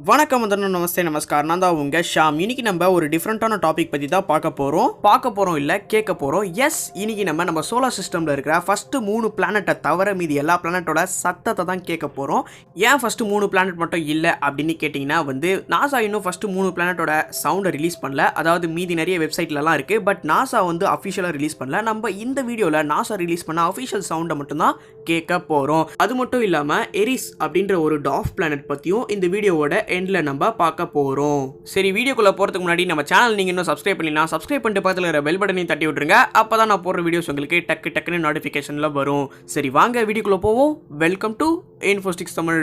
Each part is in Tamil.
வணக்கம் வந்தனம் நமஸ்தே நமஸ்கார். நான் தான் உங்க ஷாம். இன்னைக்கு நம்ம ஒரு டிஃப்ரெண்டான டாபிக் பற்றி தான் பார்க்க போகிறோம் இல்லை கேட்க போகிறோம். எஸ், இன்னைக்கு நம்ம சோலார் சிஸ்டமில் இருக்கிற ஃபஸ்ட்டு 3 பிளானட்டை தவிர மீதி எல்லா பிளானட்டோட சத்தத்தை தான் கேட்க போகிறோம். ஏன் ஃபஸ்ட்டு 3 பிளானட் மட்டும் இல்லை அப்படின்னு கேட்டிங்கன்னா நாசா இன்னும் ஃபஸ்ட்டு 3 பிளானட்டோட சவுண்டை ரிலீஸ் பண்ணல. அதாவது மீதி நிறைய வெப்சைட்லலாம் இருக்குது, பட் நாசா அஃபிஷியலாக ரிலீஸ் பண்ணல. நம்ம இந்த வீடியோவில் நாசா ரிலீஸ் பண்ண அஃபிஷியல் சவுண்டை மட்டும்தான் கேட்க போகிறோம். அது மட்டும் இல்லாமல் எரிஸ் அப்படின்ற ஒரு டார்ஃப் பிளானட் பற்றியும் இந்த வீடியோவோட எண்ட்ல நம்ம பார்க்க போறோம். சரி, வீடியோக்குள்ள போறதுக்கு முன்னாடி நம்ம சேனல் நீங்க இன்னும் சப்ஸ்கிரைப் பண்ணலனா சப்ஸ்கிரைப் பண்ணிட்டு பக்கத்துல இருக்கிற பெல் பட்டனையும் தட்டி விட்டுருங்க. அப்பதான் நான் போடுற வீடியோஸ் உங்களுக்கு டக்குன்னு நோட்டிபிகேஷன்ல வரும். சரி, வாங்க வீடியோக்குள்ள போவோம். Welcome to Infostics Tamil.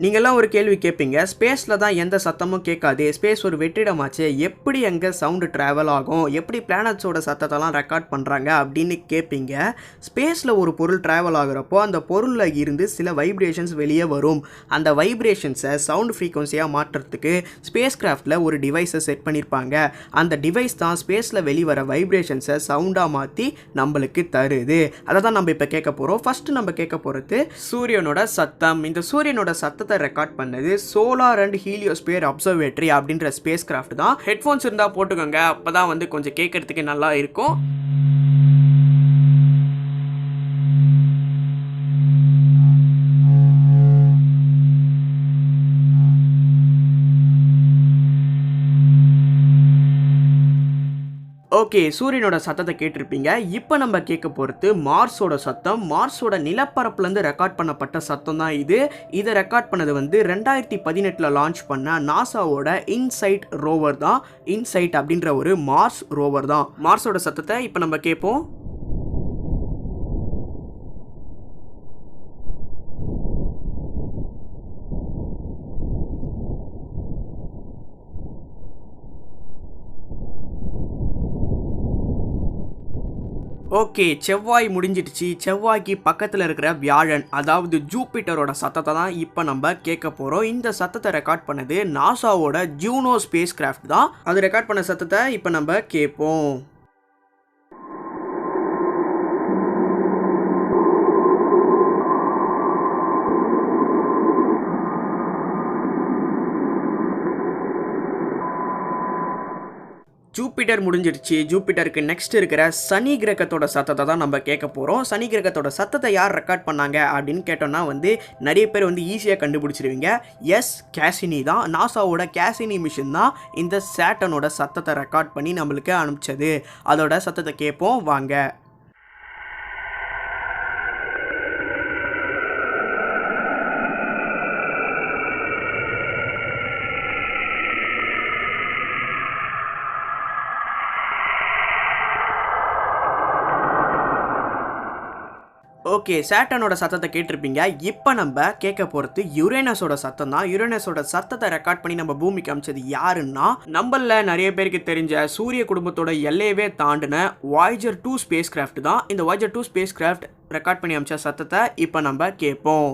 நீங்கள்லாம் ஒரு கேள்வி கேட்பீங்க, ஸ்பேஸில் தான் எந்த சத்தமும் கேட்காது, ஸ்பேஸ் ஒரு வெற்றிடமாச்சு, எப்படி அங்கே சவுண்டு ட்ராவல் ஆகும், எப்படி பிளானட்ஸோட சத்தத்தெல்லாம் ரெக்கார்ட் பண்ணுறாங்க அப்படின்னு கேட்பீங்க. ஸ்பேஸில் ஒரு பொருள் ட்ராவல் ஆகுறப்போ அந்த பொருளில் இருந்து சில வைப்ரேஷன்ஸ் வெளியே வரும். அந்த வைப்ரேஷன்ஸை சவுண்ட் ஃப்ரீக்வன்சியாக மாற்றுறதுக்கு ஸ்பேஸ் கிராஃப்டில் ஒரு டிவைஸை செட் பண்ணியிருப்பாங்க. அந்த டிவைஸ் தான் ஸ்பேஸில் வெளிவர வைப்ரேஷன்ஸை சவுண்டாக மாற்றி நம்மளுக்கு தருது. அதை தான் நம்ம இப்போ கேட்க போகிறோம். ஃபஸ்ட்டு நம்ம கேட்க போகிறது சூரியனோட சத்தம். இந்த சூரியனோட சத்தத்தை ரெக்கார்ட் பண்ணது சோலார் அண்ட் ஹீலியோஸ்பியர் அப்சர்வேட்டரி அப்படின்ற ஸ்பேஸ் கிராஃப்ட் தான். ஹெட்ஃபோன்ஸ் இருந்தா போட்டுக்கோங்க, அப்பதான் கொஞ்சம் கேட்கறதுக்கு நல்லா இருக்கும். ஓகே, சூரியனோட சத்தத்தை கேட்டிருப்பீங்க. இப்போ நம்ம கேட்க போகிறது மார்ஸோட சத்தம். மார்ஸோட நிலப்பரப்புலேருந்து ரெக்கார்ட் பண்ணப்பட்ட சத்தம் தான் இது. இதை ரெக்கார்ட் பண்ணது 2018 லான்ச் பண்ண நாசாவோட இன்சைட் ரோவர் தான். இன்சைட் அப்படின்ற ஒரு மார்ஸ் ரோவர் தான். மார்ஸோட சத்தத்தை இப்போ நம்ம கேட்போம். ஓகே, செவ்வாய் முடிஞ்சிடுச்சு. செவ்வாய்க்கு பக்கத்தில் இருக்கிற வியாழன், அதாவது ஜூபிட்டரோட சத்தத்தை தான் இப்போ நம்ம கேட்க போகிறோம். இந்த சத்தத்தை ரெக்கார்ட் பண்ணது நாசாவோட ஜூனோ ஸ்பேஸ் கிராஃப்ட் தான். அது ரெக்கார்ட் பண்ண சத்தத்தை இப்போ நம்ம கேட்போம். ஜூபிட்டர் முடிஞ்சிடுச்சு. ஜூபிட்டருக்கு நெக்ஸ்ட் இருக்கிற சனி கிரகத்தோட சத்தத்தை தான் நம்ம கேட்க போகிறோம். சனி கிரகத்தோட சத்தத்தை யார் ரெக்கார்ட் பண்ணாங்க அப்படின்னு கேட்டோம்னா நிறைய பேர் ஈஸியாக கண்டுபிடிச்சிருவீங்க. எஸ், கேசினி தான். நாசாவோட கேசினி மிஷின் தான் இந்த சேட்டனோட சத்தத்தை ரெக்கார்ட் பண்ணி நம்மளுக்கு அனுப்பிச்சது. அதோட சத்தத்தை கேட்போம் வாங்க. ஓகே, சேட்டனோட சத்தத்தை கேட்டிருப்பீங்க. இப்போ நம்ம கேட்க போகிறது யுரேனஸோட சத்தம் தான். யுரேனஸோட சத்தத்தை ரெக்கார்ட் பண்ணி நம்ம பூமிக்கு அமிச்சது யாருன்னா, நம்மள நிறைய பேருக்கு தெரிஞ்ச சூரிய குடும்பத்தோட எல்லையவே தாண்டின வாய்ஜர் 2 ஸ்பேஸ் கிராஃப்ட் தான். இந்த வாய்ஜர் 2 ஸ்பேஸ் கிராஃப்ட் ரெக்கார்ட் பண்ணி அமிச்ச சத்தத்தை இப்போ நம்ம கேட்போம்.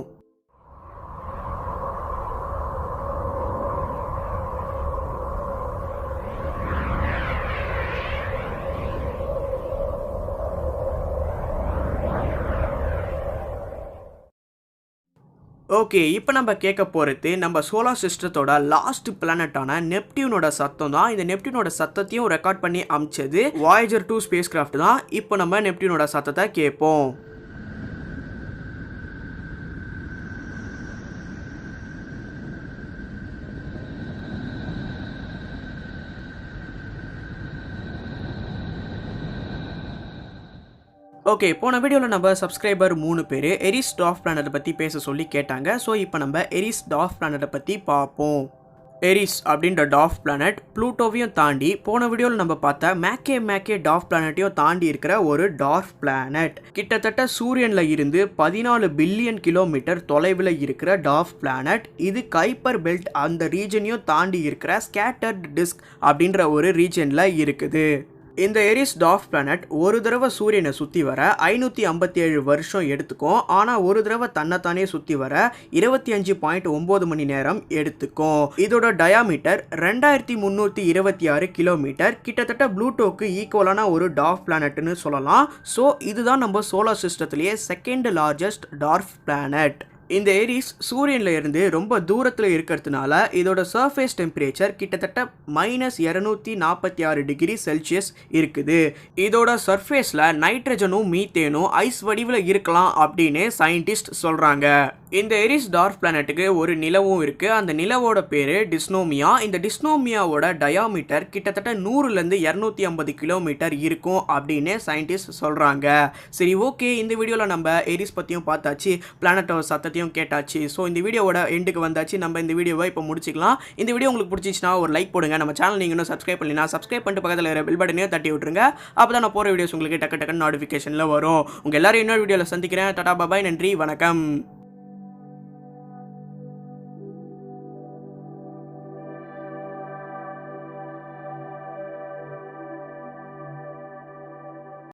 ஓகே, இப்போ நம்ம கேட்க போகிறது நம்ம சோலார் சிஸ்டத்தோட லாஸ்ட் பிளானட்டான நெப்டியூனோட சத்தம் தான். இந்த நெப்டியூனோட சத்தத்தையும் ரெக்கார்ட் பண்ணி அமிச்சது வாய்ஜர் 2 ஸ்பேஸ் கிராஃப்ட் தான். இப்போ நம்ம நெப்டியூனோட சத்தத்தை கேட்போம். ஓகே, போன வீடியோவில் நம்ம சப்ஸ்கிரைபர் 3 பேர் எரிஸ் டார்ஃப் பிளானட்டை பற்றி பேச சொல்லி கேட்டாங்க. ஸோ இப்போ நம்ம எரிஸ் டார்ஃப் பிளானட்டை பற்றி பார்ப்போம். எரிஸ் அப்படின்ற டார்ஃப் பிளானட் ப்ளூட்டோவையும் தாண்டி போன வீடியோவில் நம்ம பார்த்த மேக்கே டார்ஃப் பிளானட்டையும் தாண்டி இருக்கிற ஒரு டார்ஃப் பிளானட். கிட்டத்தட்ட சூரியனில் இருந்து 14 பில்லியன் கிலோமீட்டர் தொலைவில் இருக்கிற டார்ஃப் பிளானட். இது கைப்பர் பெல்ட் அந்த ரீஜனையும் தாண்டி இருக்கிற ஸ்கேட்டர்ட் டிஸ்க் அப்படின்ற ஒரு ரீஜனில் இருக்குது. இந்த எரிஸ் டார்ஃப் பிளானட் ஒரு தடவை சூரியனை சுற்றி வர 557 வருஷம் எடுத்துக்கும். ஆனால் ஒரு தடவை தன்னைத்தானே சுற்றி வர 25.9 மணி நேரம் எடுத்துக்கும். இதோட டயாமீட்டர் 2326 கிலோமீட்டர். கிட்டத்தட்ட ப்ளூட்டோக்கு ஈக்குவலான ஒரு டார்ஃப் பிளானட்னு சொல்லலாம். ஸோ இதுதான் நம்ம சோலார் சிஸ்டத்திலேயே செகண்ட் லார்ஜஸ்ட் டார்ஃப் பிளானட். இந்த ஏரிஸ் சூரியன்ல இருந்து ரொம்ப தூரத்தில் இருக்கிறதுனால இதோட சர்ஃபேஸ் டெம்பரேச்சர் கிட்டத்தட்ட -246 டிகிரி செல்சியஸ் இருக்குது. இதோட சர்ஃபேஸில் நைட்ரஜனும் மீத்தேனும் ஐஸ் வடிவில் இருக்கலாம் அப்படின்னு சயின்டிஸ்ட் சொல்கிறாங்க. இந்த எரிஸ் டார்ஃப் பிளானட்டுக்கு ஒரு நிலவும் இருக்குது. அந்த நிலவோட பேர் டிஸ்னோமியா. இந்த டிஸ்னோமியாவோட டயாமீட்டர் கிட்டத்தட்ட 100லேருந்து 250 கிலோமீட்டர் இருக்கும் அப்படின்னு சயின்டிஸ்ட் சொல்கிறாங்க. சரி, ஓகே, இந்த வீடியோவில் நம்ம எரிஸ் பற்றியும் பார்த்தாச்சு, பிளானட்டோட சத்தத்தையும் கேட்டாச்சு. ஸோ இந்த வீடியோவோட எண்டுக்கு வந்தாச்சு. நம்ம இந்த வீடியோவை இப்போ முடிச்சிக்கலாம். இந்த வீடியோ உங்களுக்கு பிடிச்சிச்சுன்னா ஒரு லைக் போடுங்க. நம்ம சேனல் நீங்கள் இன்னும் சப்ஸ்கிரைப் பண்ணலாம், சப்ஸ்கிரைப் பண்ணிட்டு பக்கத்தில் இருக்கிற பெல் பட்டனையும் தட்டி விட்டுருங்க. அப்போ தான் நான் போகிற வீடியோஸ் உங்களுக்கு டக்கு டக்குன்னு நோட்டிஃபிகேஷனில் வரும். உங்கள் எல்லாரும் இன்னொரு வீடியோவில் சந்திக்கிறேன். டாடா பாய், நன்றி, வணக்கம்.